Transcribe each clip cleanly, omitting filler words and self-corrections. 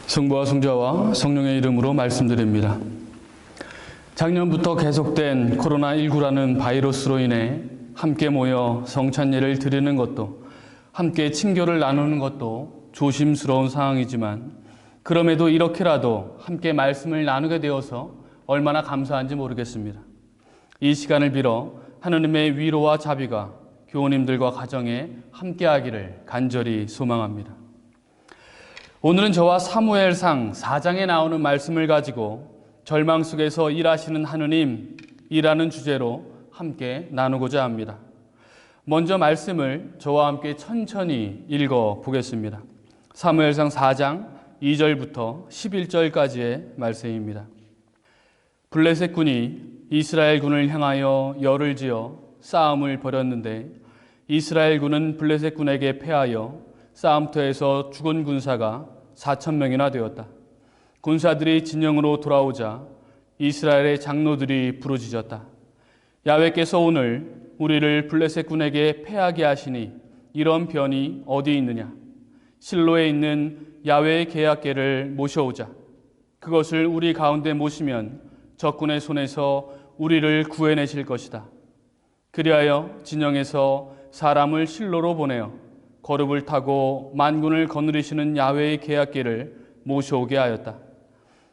성부와 성자와 성령의 이름으로 말씀드립니다. 작년부터 계속된 코로나19라는 바이러스로 인해 함께 모여 성찬예를 드리는 것도 함께 친교를 나누는 것도 조심스러운 상황이지만 그럼에도 이렇게라도 함께 말씀을 나누게 되어서 얼마나 감사한지 모르겠습니다. 이 시간을 빌어 하느님의 위로와 자비가 교우님들과 가정에 함께하기를 간절히 소망합니다. 오늘은 저와 사무엘상 4장에 나오는 말씀을 가지고 절망 속에서 일하시는 하느님이라는 주제로 함께 나누고자 합니다. 먼저 말씀을 저와 함께 천천히 읽어 보겠습니다. 사무엘상 4장 2절부터 11절까지의 말씀입니다. 블레셋 군이 이스라엘 군을 향하여 열을 지어 싸움을 벌였는데 이스라엘 군은 블레셋 군에게 패하여 싸움터에서 죽은 군사가 4,000명이나 되었다. 군사들이 진영으로 돌아오자 이스라엘의 장로들이 부르짖었다. 야훼께서 오늘 우리를 블레셋 군에게 패하게 하시니 이런 변이 어디 있느냐? 실로에 있는 야훼의 계약궤를 모셔오자. 그것을 우리 가운데 모시면 적군의 손에서 우리를 구해내실 것이다. 그리하여 진영에서 사람을 실로로 보내어 거룹을 타고 만군을 거느리시는 야훼의 계약궤를 모셔오게 하였다.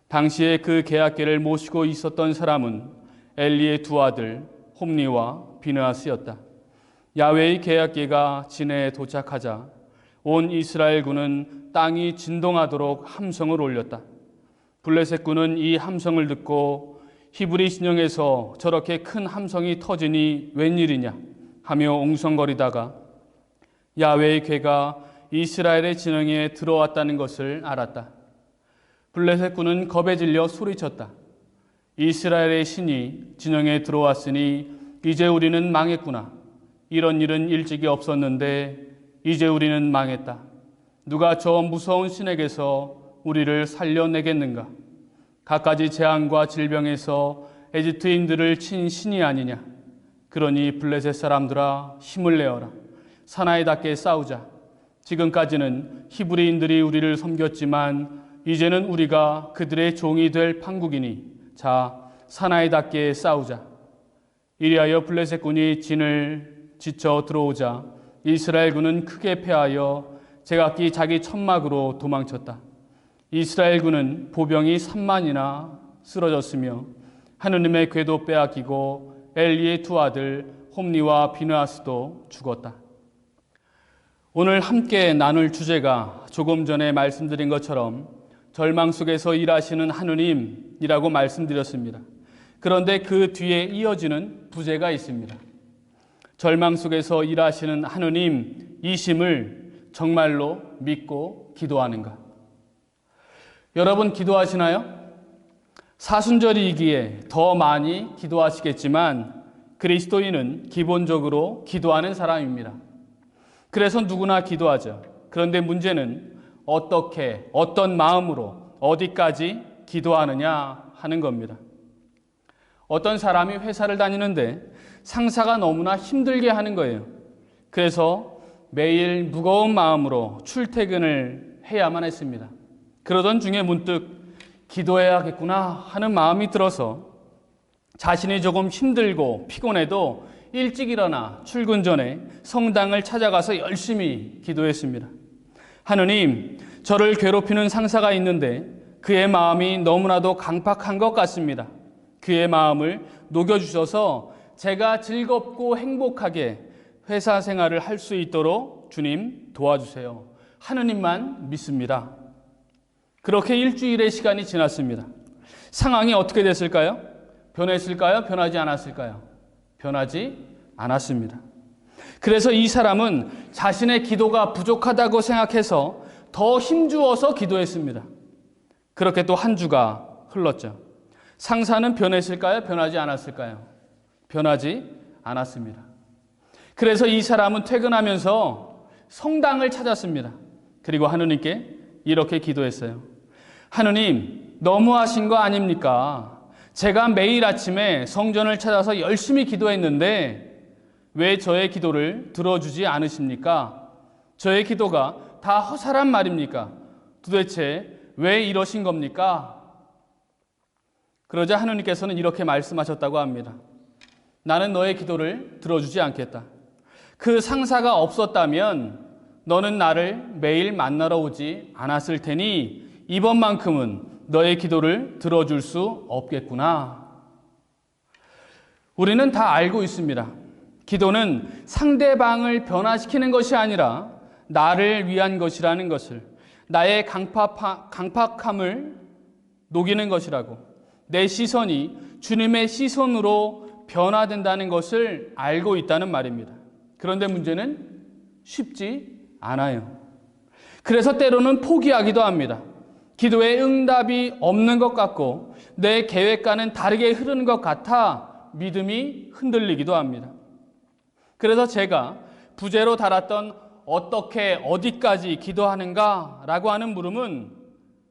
당시에 그 계약궤를 모시고 있었던 사람은 엘리의 두 아들 홈니와 비느하스였다. 야훼의 계약궤가 진해에 도착하자 온 이스라엘 군은 땅이 진동하도록 함성을 올렸다. 블레셋 군은 이 함성을 듣고 히브리 진영에서 저렇게 큰 함성이 터지니 웬일이냐 하며 웅성거리다가 야훼의 궤가 이스라엘의 진영에 들어왔다는 것을 알았다. 블레셋 군은 겁에 질려 소리쳤다. 이스라엘의 신이 진영에 들어왔으니 이제 우리는 망했구나. 이런 일은 일찍이 없었는데 이제 우리는 망했다. 누가 저 무서운 신에게서 우리를 살려내겠는가? 갖가지 재앙과 질병에서 에집트인들을 친 신이 아니냐? 그러니 블레셋 사람들아 힘을 내어라. 사나이답게 싸우자. 지금까지는 히브리인들이 우리를 섬겼지만 이제는 우리가 그들의 종이 될 판국이니 자 사나이답게 싸우자. 이리하여 블레셋 군이 진을 지쳐 들어오자 이스라엘 군은 크게 패하여 제각기 자기 천막으로 도망쳤다. 이스라엘 군은 보병이 3만이나 쓰러졌으며 하느님의 궤도 빼앗기고 엘리의 두 아들 홈니와 비느하스도 죽었다. 오늘 함께 나눌 주제가 조금 전에 말씀드린 것처럼 절망 속에서 일하시는 하느님이라고 말씀드렸습니다. 그런데 그 뒤에 이어지는 부제가 있습니다. 절망 속에서 일하시는 하느님이심을 정말로 믿고 기도하는가? 여러분 기도하시나요? 사순절이기에 더 많이 기도하시겠지만 그리스도인은 기본적으로 기도하는 사람입니다. 그래서 누구나 기도하죠. 그런데 문제는 어떻게, 어떤 마음으로, 어디까지 기도하느냐 하는 겁니다. 어떤 사람이 회사를 다니는데 상사가 너무나 힘들게 하는 거예요. 그래서 매일 무거운 마음으로 출퇴근을 해야만 했습니다. 그러던 중에 문득 기도해야겠구나 하는 마음이 들어서 자신이 조금 힘들고 피곤해도 일찍 일어나 출근 전에 성당을 찾아가서 열심히 기도했습니다. 하느님, 저를 괴롭히는 상사가 있는데 그의 마음이 너무나도 강팍한 것 같습니다. 그의 마음을 녹여주셔서 제가 즐겁고 행복하게 회사 생활을 할 수 있도록 주님 도와주세요. 하느님만 믿습니다. 그렇게 일주일의 시간이 지났습니다. 상황이 어떻게 됐을까요? 변했을까요? 변하지 않았을까요? 변하지 않았습니다. 그래서 이 사람은 자신의 기도가 부족하다고 생각해서 더 힘주어서 기도했습니다. 그렇게 또 한 주가 흘렀죠. 상사는 변했을까요? 변하지 않았을까요? 변하지 않았습니다. 그래서 이 사람은 퇴근하면서 성당을 찾았습니다. 그리고 하느님께 이렇게 기도했어요. 하느님, 너무하신 거 아닙니까? 제가 매일 아침에 성전을 찾아서 열심히 기도했는데 왜 저의 기도를 들어주지 않으십니까? 저의 기도가 다 허사란 말입니까? 도대체 왜 이러신 겁니까? 그러자 하느님께서는 이렇게 말씀하셨다고 합니다. 나는 너의 기도를 들어주지 않겠다. 그 상사가 없었다면 너는 나를 매일 만나러 오지 않았을 테니 이번만큼은 너의 기도를 들어줄 수 없겠구나. 우리는 다 알고 있습니다. 기도는 상대방을 변화시키는 것이 아니라 나를 위한 것이라는 것을, 나의 강팍함을 녹이는 것이라고, 내 시선이 주님의 시선으로 변화된다는 것을 알고 있다는 말입니다. 그런데 문제는 쉽지 않아요. 그래서 때로는 포기하기도 합니다. 기도에 응답이 없는 것 같고 내 계획과는 다르게 흐르는 것 같아 믿음이 흔들리기도 합니다. 그래서 제가 부제로 달았던 어떻게 어디까지 기도하는가 라고 하는 물음은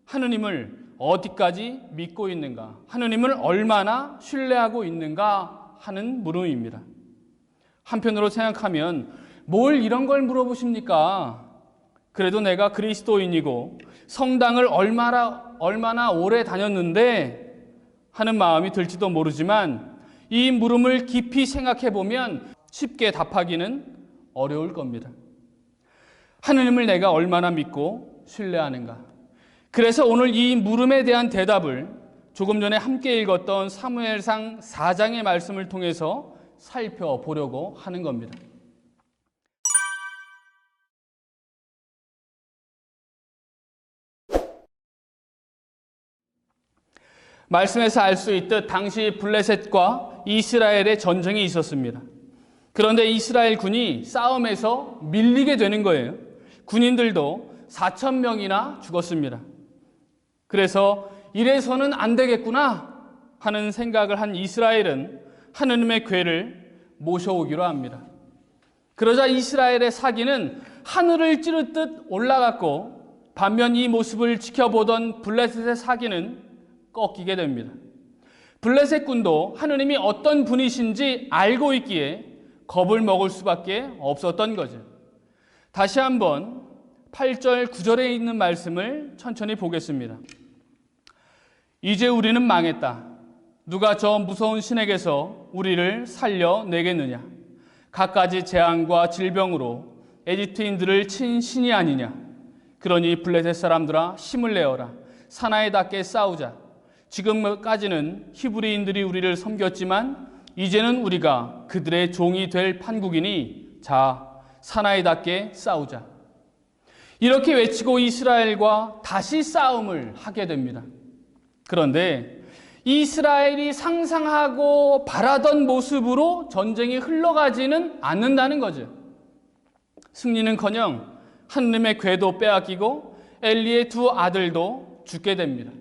하느님을 어디까지 믿고 있는가, 하느님을 얼마나 신뢰하고 있는가 하는 물음입니다. 한편으로 생각하면 뭘 이런 걸 물어보십니까? 그래도 내가 그리스도인이고 성당을 얼마나 오래 다녔는데 하는 마음이 들지도 모르지만 이 물음을 깊이 생각해 보면 쉽게 답하기는 어려울 겁니다. 하느님을 내가 얼마나 믿고 신뢰하는가. 그래서 오늘 이 물음에 대한 대답을 조금 전에 함께 읽었던 사무엘상 4장의 말씀을 통해서 살펴보려고 하는 겁니다. 말씀에서 알 수 있듯 당시 블레셋과 이스라엘의 전쟁이 있었습니다. 그런데 이스라엘 군이 싸움에서 밀리게 되는 거예요. 군인들도 4,000명이나 죽었습니다. 그래서 이래서는 안 되겠구나 하는 생각을 한 이스라엘은 하느님의 궤를 모셔오기로 합니다. 그러자 이스라엘의 사기는 하늘을 찌르듯 올라갔고 반면 이 모습을 지켜보던 블레셋의 사기는 꺾이게 됩니다. 블레셋 군도 하느님이 어떤 분이신지 알고 있기에 겁을 먹을 수밖에 없었던 거죠. 다시 한번 8절, 9절에 있는 말씀을 천천히 보겠습니다. 이제 우리는 망했다. 누가 저 무서운 신에게서 우리를 살려내겠느냐? 갖가지 재앙과 질병으로 에집트인들을 친 신이 아니냐? 그러니 블레셋 사람들아 힘을 내어라. 사나이답게 싸우자. 지금까지는 히브리인들이 우리를 섬겼지만 이제는 우리가 그들의 종이 될 판국이니 자, 사나이답게 싸우자. 이렇게 외치고 이스라엘과 다시 싸움을 하게 됩니다. 그런데 이스라엘이 상상하고 바라던 모습으로 전쟁이 흘러가지는 않는다는 거죠. 승리는커녕 하느님의 궤도 빼앗기고 엘리의 두 아들도 죽게 됩니다.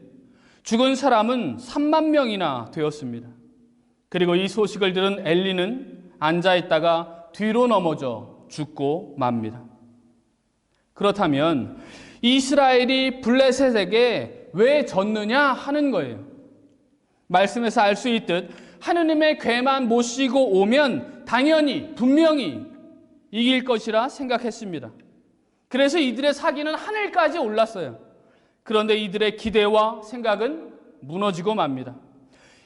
죽은 사람은 3만 명이나 되었습니다. 그리고 이 소식을 들은 엘리는 앉아있다가 뒤로 넘어져 죽고 맙니다. 그렇다면 이스라엘이 블레셋에게 왜 졌느냐 하는 거예요. 말씀에서 알 수 있듯 하느님의 궤만 모시고 오면 당연히 분명히 이길 것이라 생각했습니다. 그래서 이들의 사기는 하늘까지 올랐어요. 그런데 이들의 기대와 생각은 무너지고 맙니다.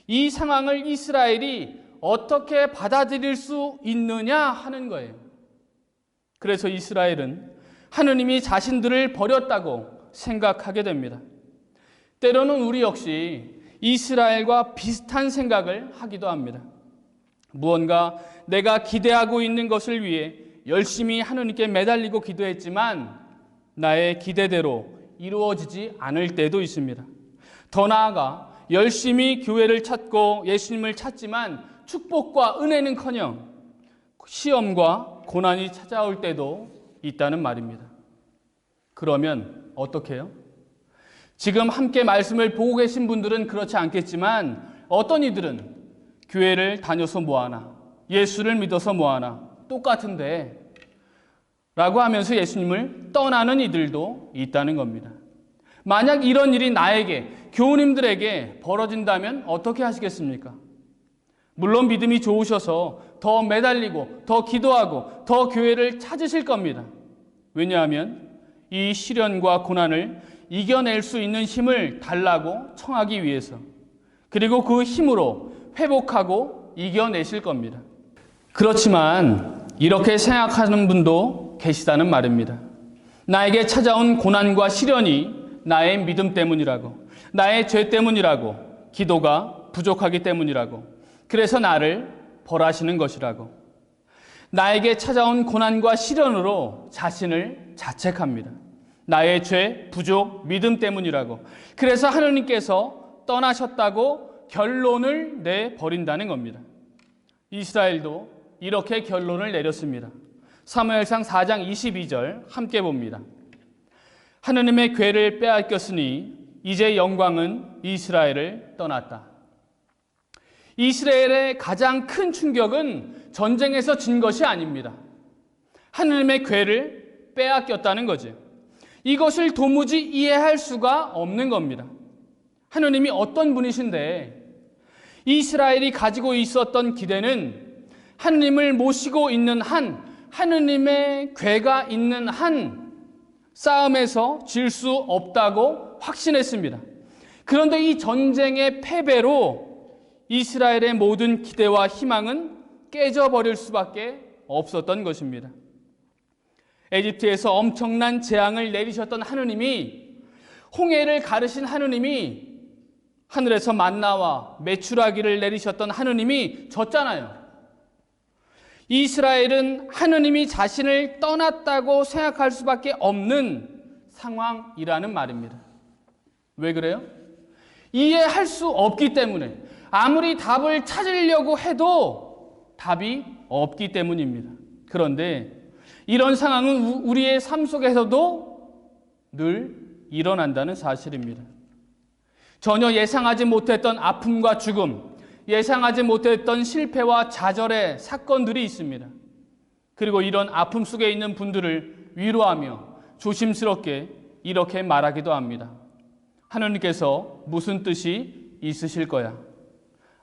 이 상황을 이스라엘이 어떻게 받아들일 수 있느냐 하는 거예요. 그래서 이스라엘은 하느님이 자신들을 버렸다고 생각하게 됩니다. 때로는 우리 역시 이스라엘과 비슷한 생각을 하기도 합니다. 무언가 내가 기대하고 있는 것을 위해 열심히 하느님께 매달리고 기도했지만 나의 기대대로 이루어지지 않을 때도 있습니다. 더 나아가 열심히 교회를 찾고 예수님을 찾지만 축복과 은혜는커녕 시험과 고난이 찾아올 때도 있다는 말입니다. 그러면 어떻게 해요? 지금 함께 말씀을 보고 계신 분들은 그렇지 않겠지만 어떤 이들은 교회를 다녀서 뭐하나, 예수를 믿어서 뭐하나, 똑같은데 라고 하면서 예수님을 떠나는 이들도 있다는 겁니다. 만약 이런 일이 나에게, 교우님들에게 벌어진다면 어떻게 하시겠습니까? 물론 믿음이 좋으셔서 더 매달리고 더 기도하고 더 교회를 찾으실 겁니다. 왜냐하면 이 시련과 고난을 이겨낼 수 있는 힘을 달라고 청하기 위해서, 그리고 그 힘으로 회복하고 이겨내실 겁니다. 그렇지만 이렇게 생각하는 분도 계시다는 말입니다. 나에게 찾아온 고난과 시련이 나의 믿음 때문이라고, 나의 죄 때문이라고, 기도가 부족하기 때문이라고, 그래서 나를 벌하시는 것이라고. 나에게 찾아온 고난과 시련으로 자신을 자책합니다. 나의 죄, 부족, 믿음 때문이라고, 그래서 하느님께서 떠나셨다고 결론을 내버린다는 겁니다. 이스라엘도 이렇게 결론을 내렸습니다. 사무엘상 4장 22절 함께 봅니다. 하느님의 궤를 빼앗겼으니 이제 영광은 이스라엘을 떠났다. 이스라엘의 가장 큰 충격은 전쟁에서 진 것이 아닙니다. 하느님의 궤를 빼앗겼다는 거죠. 이것을 도무지 이해할 수가 없는 겁니다. 하느님이 어떤 분이신데 이스라엘이 가지고 있었던 기대는 하느님을 모시고 있는 한, 하느님의 궤가 있는 한 싸움에서 질 수 없다고 확신했습니다. 그런데 이 전쟁의 패배로 이스라엘의 모든 기대와 희망은 깨져버릴 수밖에 없었던 것입니다. 에집트에서 엄청난 재앙을 내리셨던 하느님이, 홍해를 가르신 하느님이, 하늘에서 만나와 메추라기를 내리셨던 하느님이 졌잖아요. 이스라엘은 하느님이 자신을 떠났다고 생각할 수밖에 없는 상황이라는 말입니다. 왜 그래요? 이해할 수 없기 때문에, 아무리 답을 찾으려고 해도 답이 없기 때문입니다. 그런데 이런 상황은 우리의 삶 속에서도 늘 일어난다는 사실입니다. 전혀 예상하지 못했던 아픔과 죽음, 예상하지 못했던 실패와 좌절의 사건들이 있습니다. 그리고 이런 아픔 속에 있는 분들을 위로하며 조심스럽게 이렇게 말하기도 합니다. 하느님께서 무슨 뜻이 있으실 거야.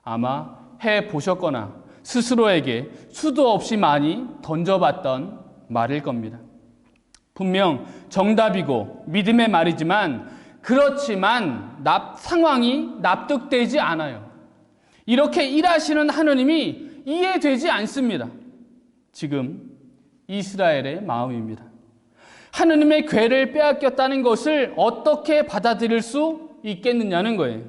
아마 해보셨거나 스스로에게 수도 없이 많이 던져봤던 말일 겁니다. 분명 정답이고 믿음의 말이지만, 그렇지만 상황이 납득되지 않아요. 이렇게 일하시는 하느님이 이해되지 않습니다. 지금 이스라엘의 마음입니다. 하느님의 궤를 빼앗겼다는 것을 어떻게 받아들일 수 있겠느냐는 거예요.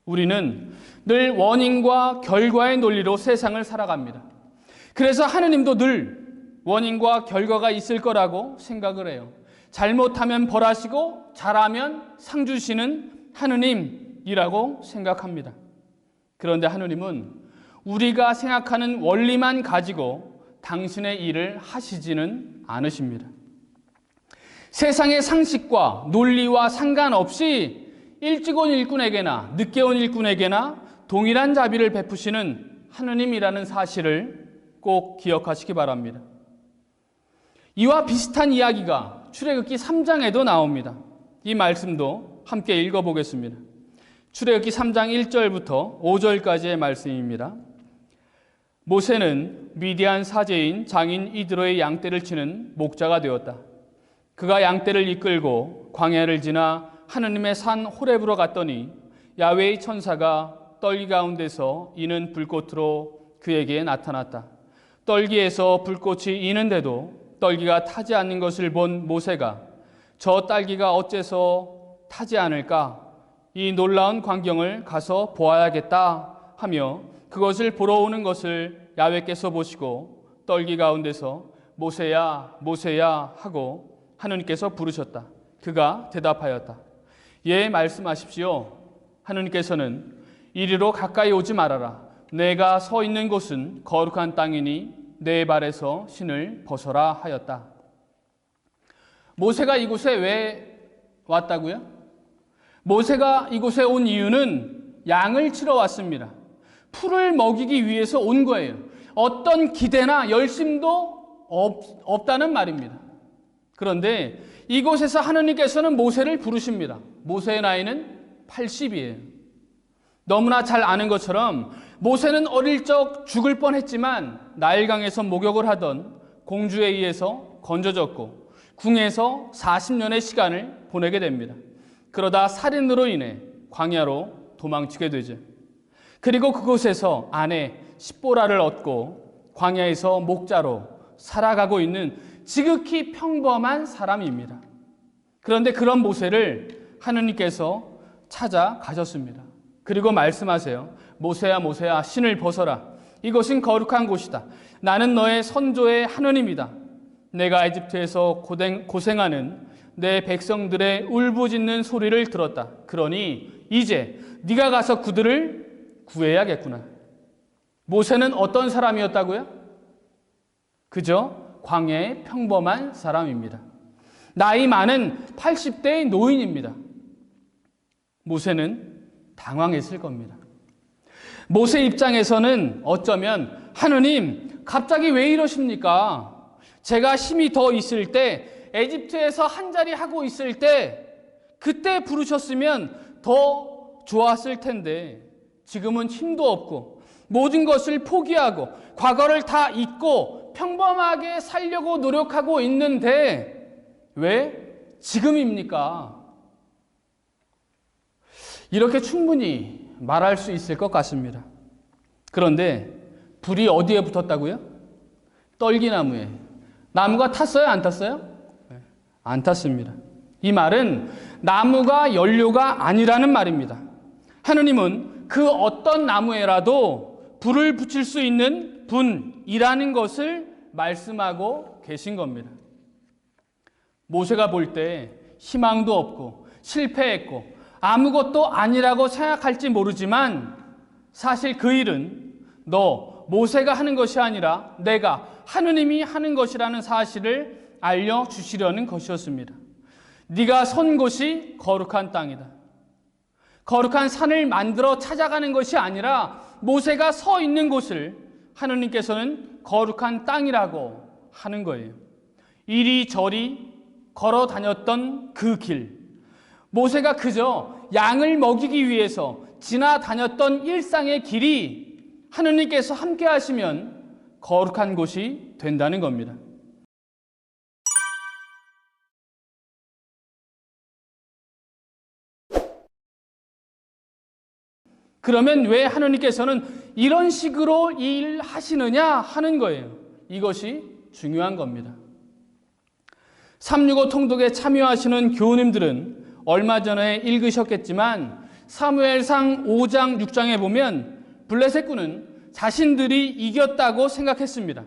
우리는 늘 원인과 결과의 논리로 세상을 살아갑니다. 그래서 하느님도 늘 원인과 결과가 있을 거라고 생각을 해요. 잘못하면 벌하시고 잘하면 상 주시는 하느님이라고 생각합니다. 그런데 하느님은 우리가 생각하는 원리만 가지고 당신의 일을 하시지는 않으십니다. 세상의 상식과 논리와 상관없이 일찍 온 일꾼에게나 늦게 온 일꾼에게나 동일한 자비를 베푸시는 하느님이라는 사실을 꼭 기억하시기 바랍니다. 이와 비슷한 이야기가 출애굽기 3장에도 나옵니다. 이 말씀도 함께 읽어보겠습니다. 출애굽기 3장 1절부터 5절까지의 말씀입니다. 모세는 미디안 사제인 장인 이드로의 양떼를 치는 목자가 되었다. 그가 양떼를 이끌고 광야를 지나 하느님의 산 호렙으로 갔더니 야훼의 천사가 떨기 가운데서 이는 불꽃으로 그에게 나타났다. 떨기에서 불꽃이 이는데도 떨기가 타지 않는 것을 본 모세가 저 딸기가 어째서 타지 않을까? 이 놀라운 광경을 가서 보아야겠다 하며 그것을 보러 오는 것을 야훼께서 보시고 떨기 가운데서 모세야 모세야 하고 하느님께서 부르셨다. 그가 대답하였다. 예, 말씀하십시오. 하느님께서는 이리로 가까이 오지 말아라. 내가 서 있는 곳은 거룩한 땅이니 내 발에서 신을 벗어라 하였다. 모세가 이곳에 왜 왔다고요? 모세가 이곳에 온 이유는 양을 치러 왔습니다. 풀을 먹이기 위해서 온 거예요. 어떤 기대나 열심도 없다는 말입니다. 그런데 이곳에서 하느님께서는 모세를 부르십니다. 모세의 나이는 80이에요. 너무나 잘 아는 것처럼 모세는 어릴 적 죽을 뻔했지만 나일강에서 목욕을 하던 공주에 의해서 건져졌고 궁에서 40년의 시간을 보내게 됩니다. 그러다 살인으로 인해 광야로 도망치게 되죠. 그리고 그곳에서 아내 십보라를 얻고 광야에서 목자로 살아가고 있는 지극히 평범한 사람입니다. 그런데 그런 모세를 하느님께서 찾아가셨습니다. 그리고 말씀하세요. 모세야 모세야 신을 벗어라. 이것은 거룩한 곳이다. 나는 너의 선조의 하느님이다. 내가 에집트에서 고생하는 내 백성들의 울부짖는 소리를 들었다. 그러니 이제 네가 가서 그들을 구해야겠구나. 모세는 어떤 사람이었다고요? 그저 광야의 평범한 사람입니다. 나이 많은 80대의 노인입니다. 모세는 당황했을 겁니다. 모세 입장에서는 어쩌면 하느님 갑자기 왜 이러십니까? 제가 힘이 더 있을 때 에집트에서 한 자리 하고 있을 때 그때 부르셨으면 더 좋았을 텐데 지금은 힘도 없고 모든 것을 포기하고 과거를 다 잊고 평범하게 살려고 노력하고 있는데 왜 지금입니까? 이렇게 충분히 말할 수 있을 것 같습니다. 그런데 불이 어디에 붙었다고요? 떨기나무에. 나무가 탔어요? 안 탔어요? 안 탔습니다. 이 말은 나무가 연료가 아니라는 말입니다. 하느님은 그 어떤 나무에라도 불을 붙일 수 있는 분이라는 것을 말씀하고 계신 겁니다. 모세가 볼 때 희망도 없고 실패했고 아무것도 아니라고 생각할지 모르지만 사실 그 일은 너 모세가 하는 것이 아니라 내가 하느님이 하는 것이라는 사실을 알려주시려는 것이었습니다. 네가 선 곳이 거룩한 땅이다. 거룩한 산을 만들어 찾아가는 것이 아니라 모세가 서 있는 곳을 하느님께서는 거룩한 땅이라고 하는 거예요. 이리저리 걸어 다녔던 그 길, 모세가 그저 양을 먹이기 위해서 지나다녔던 일상의 길이 하느님께서 함께 하시면 거룩한 곳이 된다는 겁니다. 그러면 왜 하느님께서는 이런 식으로 일하시느냐 하는 거예요. 이것이 중요한 겁니다. 365 통독에 참여하시는 교우님들은 얼마 전에 읽으셨겠지만 사무엘상 5장 6장에 보면 블레셋군은 자신들이 이겼다고 생각했습니다.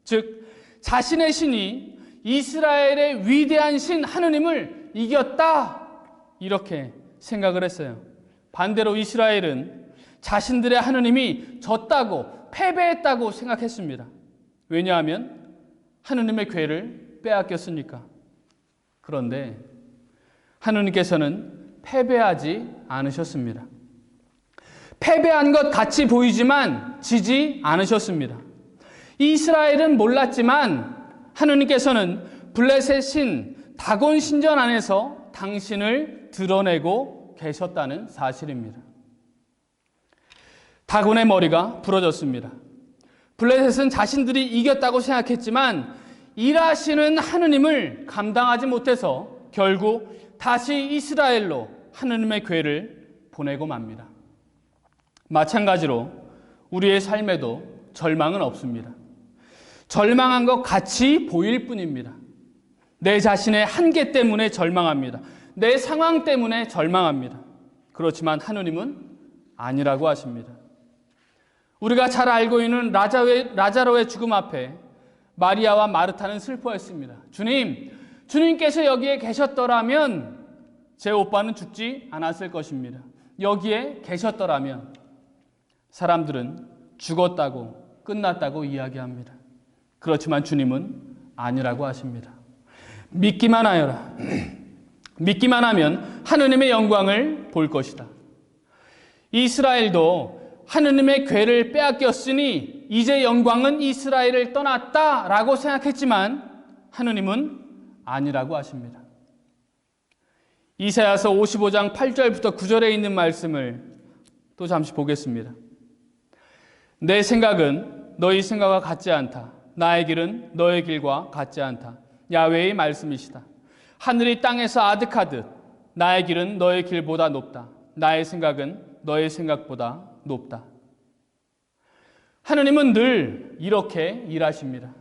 즉 자신의 신이 이스라엘의 위대한 신 하느님을 이겼다 이렇게 생각을 했어요. 반대로 이스라엘은 자신들의 하느님이 졌다고 패배했다고 생각했습니다. 왜냐하면 하느님의 궤를 빼앗겼으니까. 그런데 하느님께서는 패배하지 않으셨습니다. 패배한 것 같이 보이지만 지지 않으셨습니다. 이스라엘은 몰랐지만 하느님께서는 블레셋 신 다곤 신전 안에서 당신을 드러내고 계셨다는 사실입니다. 다곤의 머리가 부러졌습니다. 블레셋은 자신들이 이겼다고 생각했지만 일하시는 하느님을 감당하지 못해서 결국 다시 이스라엘로 하느님의 궤를 보내고 맙니다. 마찬가지로 우리의 삶에도 절망은 없습니다. 절망한 것 같이 보일 뿐입니다. 내 자신의 한계 때문에 절망합니다. 내 상황 때문에 절망합니다. 그렇지만 하느님은 아니라고 하십니다. 우리가 잘 알고 있는 라자로의 죽음 앞에 마리아와 마르타는 슬퍼했습니다. 주님께서 여기에 계셨더라면 제 오빠는 죽지 않았을 것입니다. 여기에 계셨더라면. 사람들은 죽었다고 끝났다고 이야기합니다. 그렇지만 주님은 아니라고 하십니다. 믿기만 하여라. 믿기만 하면 하느님의 영광을 볼 것이다. 이스라엘도 하느님의 궤를 빼앗겼으니 이제 영광은 이스라엘을 떠났다라고 생각했지만 하느님은 아니라고 하십니다. 이사야서 55장 8절부터 9절에 있는 말씀을 또 잠시 보겠습니다. 내 생각은 너희 생각과 같지 않다. 나의 길은 너의 길과 같지 않다. 야훼의 말씀이시다. 하늘이 땅에서 아득하듯 나의 길은 너의 길보다 높다. 나의 생각은 너의 생각보다 높다. 하느님은 늘 이렇게 일하십니다.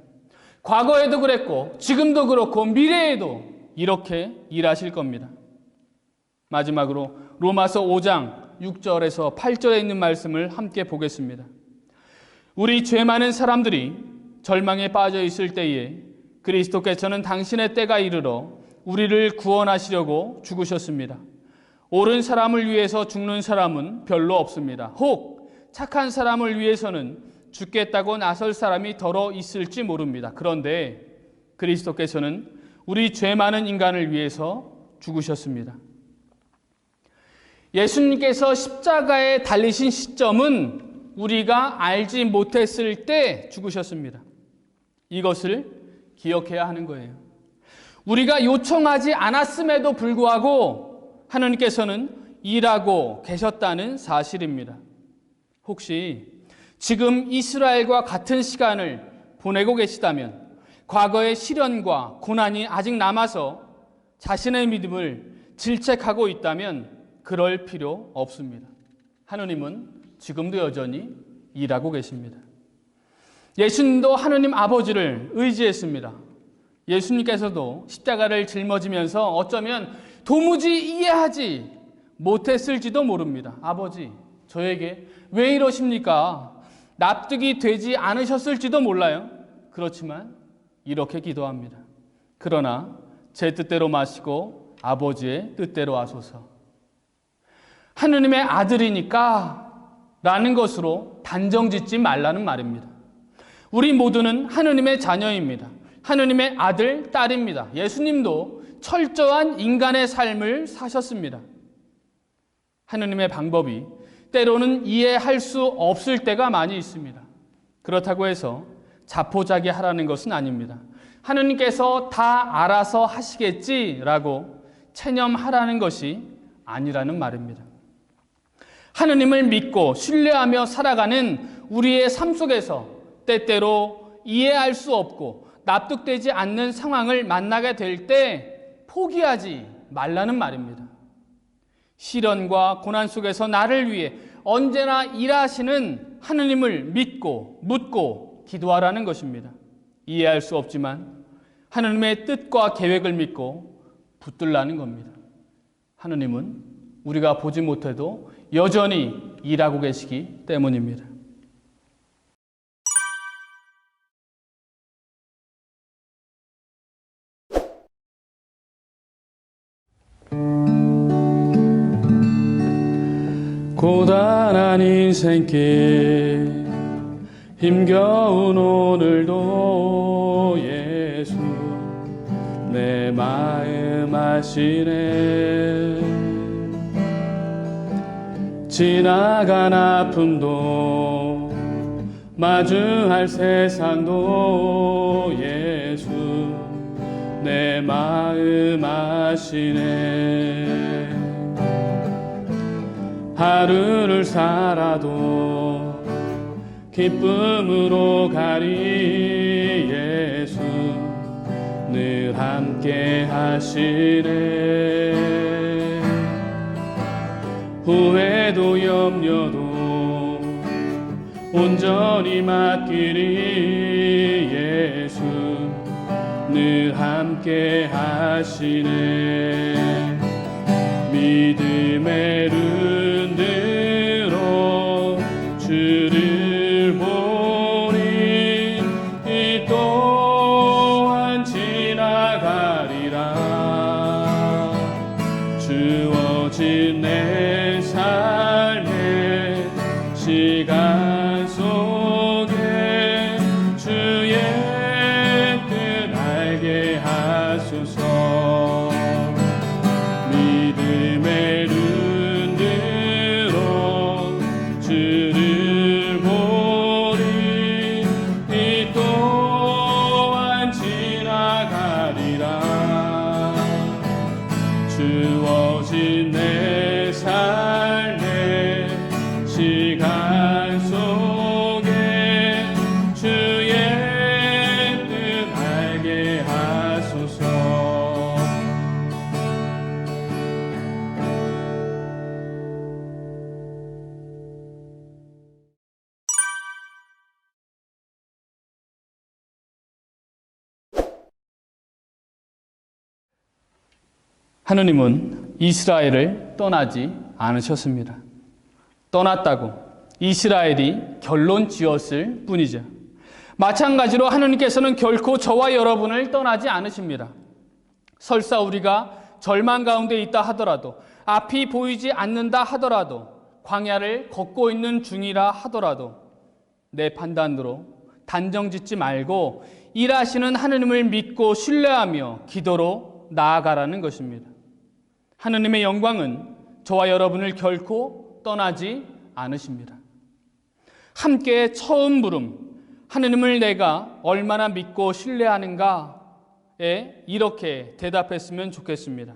과거에도 그랬고 지금도 그렇고 미래에도 이렇게 일하실 겁니다. 마지막으로 로마서 5장 6절에서 8절에 있는 말씀을 함께 보겠습니다. 우리 죄 많은 사람들이 절망에 빠져 있을 때에 그리스도께서는 당신의 때가 이르러 우리를 구원하시려고 죽으셨습니다. 옳은 사람을 위해서 죽는 사람은 별로 없습니다. 혹 착한 사람을 위해서는 죽겠다고 나설 사람이 더러 있을지 모릅니다. 그런데 그리스도께서는 우리 죄 많은 인간을 위해서 죽으셨습니다. 예수님께서 십자가에 달리신 시점은 우리가 알지 못했을 때 죽으셨습니다. 이것을 기억해야 하는 거예요. 우리가 요청하지 않았음에도 불구하고 하느님께서는 일하고 계셨다는 사실입니다. 혹시 지금 이스라엘과 같은 시간을 보내고 계시다면 과거의 시련과 고난이 아직 남아서 자신의 믿음을 질책하고 있다면 그럴 필요 없습니다. 하느님은 지금도 여전히 일하고 계십니다. 예수님도 하느님 아버지를 의지했습니다. 예수님께서도 십자가를 짊어지면서 어쩌면 도무지 이해하지 못했을지도 모릅니다. 아버지, 저에게 왜 이러십니까? 납득이 되지 않으셨을지도 몰라요. 그렇지만 이렇게 기도합니다. 그러나 제 뜻대로 마시고 아버지의 뜻대로 하소서. 하느님의 아들이니까 라는 것으로 단정 짓지 말라는 말입니다. 우리 모두는 하느님의 자녀입니다. 하느님의 아들, 딸입니다. 예수님도 철저한 인간의 삶을 사셨습니다. 하느님의 방법이 때로는 이해할 수 없을 때가 많이 있습니다. 그렇다고 해서 자포자기하라는 것은 아닙니다. 하느님께서 다 알아서 하시겠지라고 체념하라는 것이 아니라는 말입니다. 하느님을 믿고 신뢰하며 살아가는 우리의 삶 속에서 때때로 이해할 수 없고 납득되지 않는 상황을 만나게 될 때 포기하지 말라는 말입니다. 시련과 고난 속에서 나를 위해 언제나 일하시는 하느님을 믿고 묻고 기도하라는 것입니다. 이해할 수 없지만 하느님의 뜻과 계획을 믿고 붙들라는 겁니다. 하느님은 우리가 보지 못해도 여전히 일하고 계시기 때문입니다. 고단한 인생길 힘겨운 오늘도 예수 내 마음 아시네. 지나간 아픔도 마주할 세상도 예수 내 마음 아시네. 하루를 살아도 기쁨으로 가리 예수 늘 함께 하시네. 후회도 염려도 온전히 맡기리 예수 늘 함께 하시네. 믿음의 눈으로 주를 보니 이 또한 지나가리라. 주어진 내 삶의 시간 속에 주의 뜻 알게 하소서. 믿음의 눈으로 주를 보리 이 또한 지나가리라. 주어진 내 삶의 시간 속 하느님은 이스라엘을 떠나지 않으셨습니다. 떠났다고 이스라엘이 결론 지었을 뿐이죠. 마찬가지로 하느님께서는 결코 저와 여러분을 떠나지 않으십니다. 설사 우리가 절망 가운데 있다 하더라도, 앞이 보이지 않는다 하더라도, 광야를 걷고 있는 중이라 하더라도 내 판단으로 단정 짓지 말고 일하시는 하느님을 믿고 신뢰하며 기도로 나아가라는 것입니다. 하느님의 영광은 저와 여러분을 결코 떠나지 않으십니다. 함께 처음 물음, 하느님을 내가 얼마나 믿고 신뢰하는가에 이렇게 대답했으면 좋겠습니다.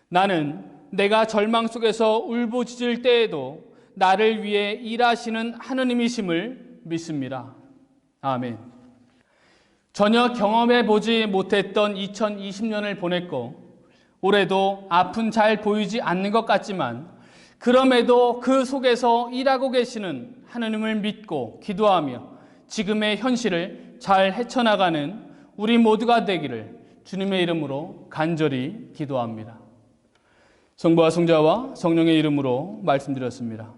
나는 내가 절망 속에서 울부짖을 때에도 나를 위해 일하시는 하느님이심을 믿습니다. 아멘. 전혀 경험해 보지 못했던 2020년을 보냈고 올해도 앞은 잘 보이지 않는 것 같지만 그럼에도 그 속에서 일하고 계시는 하느님을 믿고 기도하며 지금의 현실을 잘 헤쳐나가는 우리 모두가 되기를 주님의 이름으로 간절히 기도합니다. 성부와 성자와 성령의 이름으로 말씀드렸습니다.